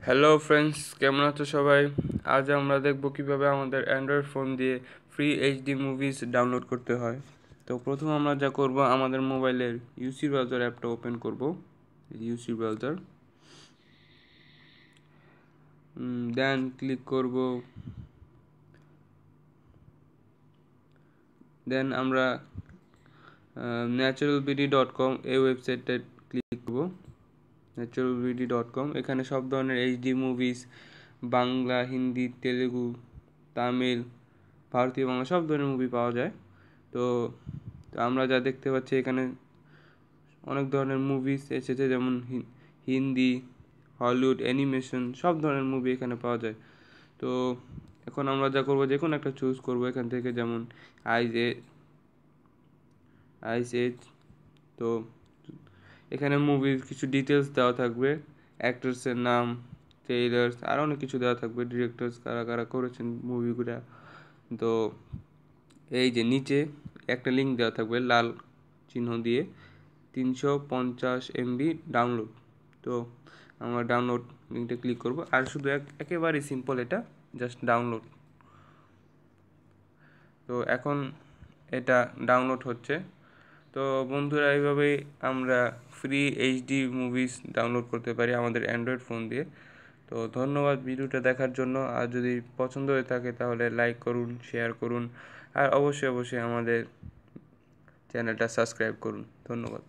Hello friends, কেমন আছো সবাই? আজ আমরা দেখব কিভাবে আমাদের অ্যান্ড্রয়েড ফোন দিয়ে ফ্রি এইচডি মুভিজ ডাউনলোড করতে হয়। তো প্রথম আমরা যা করব, আমাদের মোবাইলের ইউসি ব্রাউজার অ্যাপটা ওপেন করব। ইউসি ব্রাউজার, দেন ক্লিক করব, দেন আমরা naturalbd.com এই ওয়েবসাইটটা ক্লিক করব। naturalbd.com, এখানে সব ধরনের এইচডি মুভিজ, বাংলা, হিন্দি, তেলেগু, তামিল, ভারতীয়, বাংলা সব ধরনের মুভি পাওয়া যায়। তো আমরা যা দেখতে পাচ্ছি, এখানে অনেক ধরনের মুভিজ এসেছে, যেমন হিন্দি, হলিউড, অ্যানিমেশন সব ধরনের মুভি এখানে পাওয়া যায়। তো এখন আমরা যা করব, যে কোনো একটা চুজ করব এখান থেকে, যেমন আইস এজ। তো এখানে মুভির কিছু ডিটেলস দেওয়া থাকবে, অ্যাক্টরসের নাম, ট্রেইলার্স, আর অনেক কিছু দেওয়া থাকবে, ডিরেক্টরস কারা কারা করেছেন মুভিগুলা। তো এই যে নিচে একটা লিঙ্ক দেওয়া থাকবে লাল চিহ্ন দিয়ে, 350 MB ডাউনলোড। তো আমরা ডাউনলোড লিঙ্কটা ক্লিক করব, আর শুধু একেবারেই সিম্পল, এটা জাস্ট ডাউনলোড। তো এখন এটা ডাউনলোড হচ্ছে। তো বন্ধুরা, এইভাবেই আমরা ফ্রি এইচডি মুভিজ ডাউনলোড করতে পারি আমাদের অ্যান্ড্রয়েড ফোন দিয়ে। তো ধন্যবাদ ভিডিওটা দেখার জন্য। আর যদি পছন্দ হয়ে থাকে তাহলে লাইক করুন, শেয়ার করুন, আর অবশ্যই আমাদের চ্যানেলটা সাবস্ক্রাইব করুন। ধন্যবাদ।